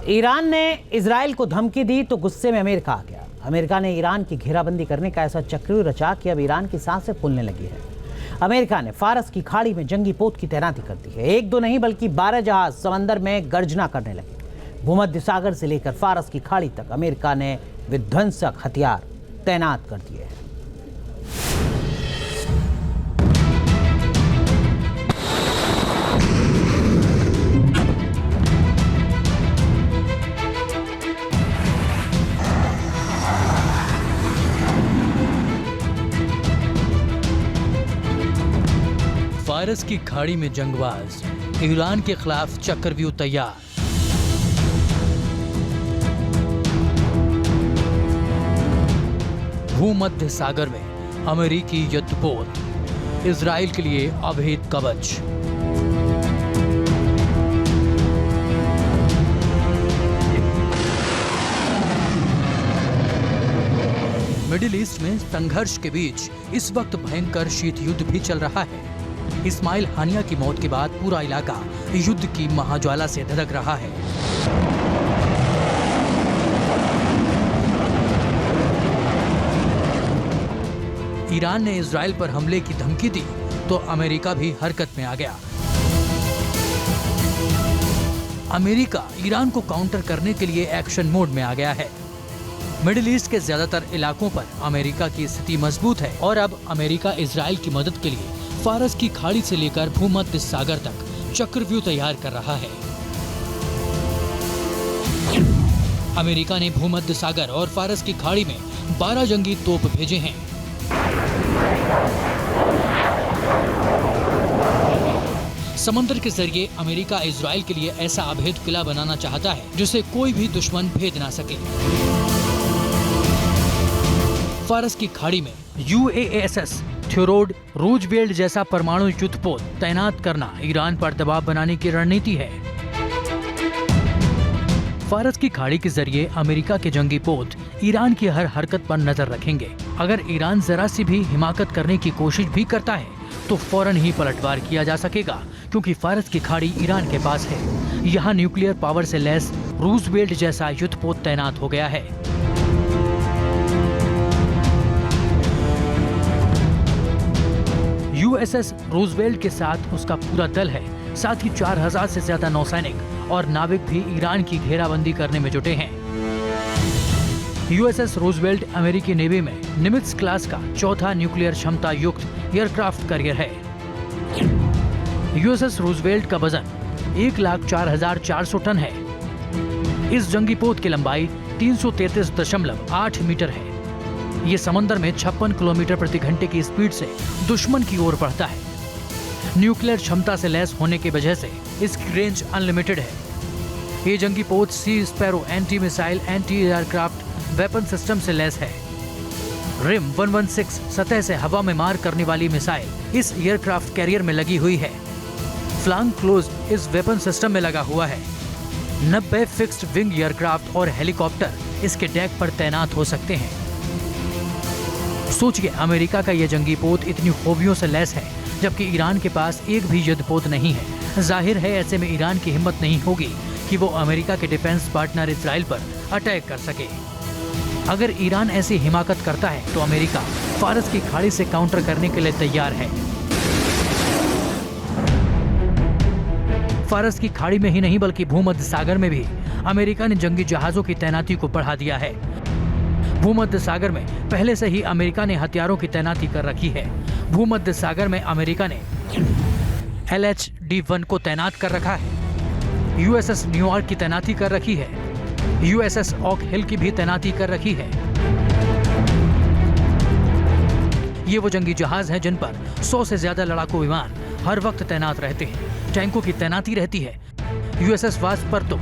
Iran ने Israel को धमकी दी तो गुस्से में अमेरिका आ गया। अमेरिका ने ईरान की घेराबंदी करने का ऐसा चक्रव्यूह रचा कि अब ईरान की सांसें फूलने लगी है। अमेरिका ने फारस की खाड़ी में जंगी पोत की तैनाती कर दी है। एक दो नहीं बल्कि 12 जहाज समंदर में गर्जना करने लगे। भूमध्य सागर से लेकर फारस की खाड़ी तक अमेरिका ने विध्वंसक हथियार तैनात कर दिए हैं। फारस की खाड़ी में जंगबाज, ईरान के खिलाफ चक्रव्यूह तैयार। भूमध्य सागर में अमेरिकी युद्धपोत, इजराइल के लिए अभेद कवच। मिडिल ईस्ट में संघर्ष के बीच इस वक्त भयंकर शीत युद्ध भी चल रहा है। इस्माइल हानिया की मौत के बाद पूरा इलाका युद्ध की महाज्वाला से धधक रहा है। ईरान ने इजराइल पर हमले की धमकी दी तो अमेरिका भी हरकत में आ गया। अमेरिका ईरान को काउंटर करने के लिए एक्शन मोड में आ गया है। मिडिल ईस्ट के ज्यादातर इलाकों पर अमेरिका की स्थिति मजबूत है और अब अमेरिका इजराइल की मदद के लिए फारस की खाड़ी से लेकर भूमध्य सागर तक चक्रव्यूह तैयार कर रहा है। अमेरिका ने भूमध्य सागर और फारस की खाड़ी में 12 जंगी तोप भेजे हैं। समंदर के जरिए अमेरिका इजराइल के लिए ऐसा अभेद किला बनाना चाहता है जिसे कोई भी दुश्मन भेद ना सके। फारस की खाड़ी में UASS थ्योडोर रूजवेल्ट जैसा परमाणु युद्धपोत तैनात करना ईरान पर दबाव बनाने की रणनीति है। फारस की खाड़ी के जरिए अमेरिका के जंगी पोत ईरान की हर हरकत पर नजर रखेंगे। अगर ईरान जरा सी भी हिमाकत करने की कोशिश भी करता है तो फौरन ही पलटवार किया जा सकेगा, क्योंकि फारस की खाड़ी ईरान के पास है। यहाँ न्यूक्लियर पावर से लैस रूजवेल्ट जैसा युद्धपोत तैनात हो गया है। USS रूजवेल्ट के साथ उसका पूरा दल है। साथ ही 4000 से ज्यादा नौसैनिक और नाविक भी ईरान की घेराबंदी करने में जुटे हैं। USS रूजवेल्ट अमेरिकी नेवी में निमित्ज क्लास का चौथा न्यूक्लियर क्षमता युक्त एयरक्राफ्ट कैरियर है। USS रूजवेल्ट का वजन 1,04,400 टन है। इस जंगी पोत की लंबाई 333.8 मीटर है। ये समंदर में 56 किलोमीटर प्रति घंटे की स्पीड से दुश्मन की ओर बढ़ता है। न्यूक्लियर क्षमता से लैस होने की वजह से इसकी रेंज अनलिमिटेड है। ये जंगी पोत sea sparrow anti missile anti aircraft weapon system से लैस है। रिम 116 सतह से हवा में मार करने वाली मिसाइल इस एयरक्राफ्ट कैरियर में लगी हुई है। फ्लैंक क्लोज इस वेपन सिस्टम में लगा हुआ है। 90 फिक्स्ड विंग एयरक्राफ्ट और हेलीकॉप्टर इसके डेक पर तैनात हो सकते हैं। सोचिए, अमेरिका का यह जंगी पोत इतनी खूबियों से लैस है, जबकि ईरान के पास एक भी युद्धपोत नहीं है। जाहिर है ऐसे में ईरान की हिम्मत नहीं होगी कि वो अमेरिका के डिफेंस पार्टनर इजराइल पर अटैक कर सके। अगर ईरान ऐसी हिमाकत करता है तो अमेरिका फारस की खाड़ी से काउंटर करने के लिए तैयार है। फारस की खाड़ी में ही नहीं बल्कि भूमध्य सागर में भी अमेरिका ने जंगी जहाजों की तैनाती को बढ़ा दिया है। भूमध्य सागर में पहले से ही अमेरिका ने हथियारों की तैनाती कर रखी है। भूमध्य सागर में अमेरिका ने LHD-1 को तैनात कर रखा है। USS न्यूयॉर्क की तैनाती कर रखी है। USS ऑक हिल की भी तैनाती कर रखी है। ये वो जंगी जहाज हैं जिन पर 100 से ज्यादा लड़ाकू विमान हर वक्त तैनात रहते हैं। टैंकों की तैनाती रहती है। USS वास्प पर तो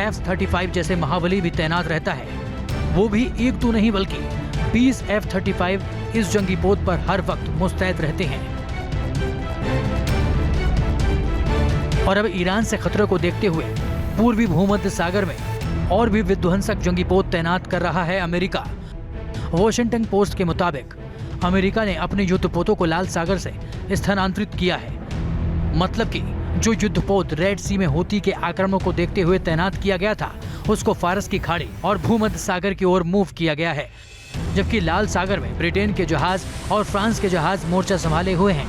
F-35 जैसे महाबली भी तैनात रहता है। वो भी एक दो नहीं बल्कि 20 F-35 इस जंगी पोत पर हर वक्त मुस्तैद रहते हैं। और अब ईरान से खतरे को देखते हुए पूर्वी भूमध्य सागर में और भी विध्वंसक जंगी पोत तैनात कर रहा है अमेरिका। वॉशिंगटन पोस्ट के मुताबिक अमेरिका ने अपने युद्धपोतों को लाल सागर से स्थानांतरित किया है। मतलब कि जो युद्धपोत रेड सी में हूती के आक्रमणों को देखते हुए तैनात किया गया था, उसको फारस की खाड़ी और भूमध्य सागर की ओर मूव किया गया है, जबकि लाल सागर में ब्रिटेन के जहाज और फ्रांस के जहाज मोर्चा संभाले हुए हैं।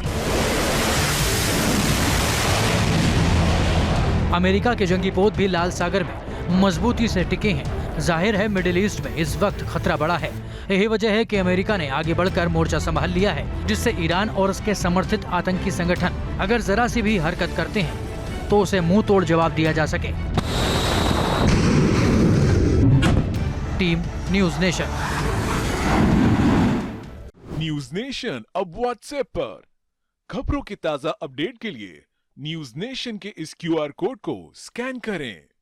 अमेरिका के जंगी पोत भी लाल सागर में मजबूती से टिके हैं। जाहिर है मिडिल ईस्ट में इस वक्त खतरा बढ़ा है। यही वजह है कि अमेरिका ने आगे बढ़कर मोर्चा संभाल लिया है, जिससे ईरान और उसके समर्थित आतंकी संगठन अगर जरा सी भी हरकत करते हैं तो उसे मुंह तोड़ जवाब दिया जा सके। Team news nation. News nation अब व्हाट्सएप पर खबरों के ताजा अपडेट के लिए न्यूज़ नेशन के इस QR कोड को स्कैन करें।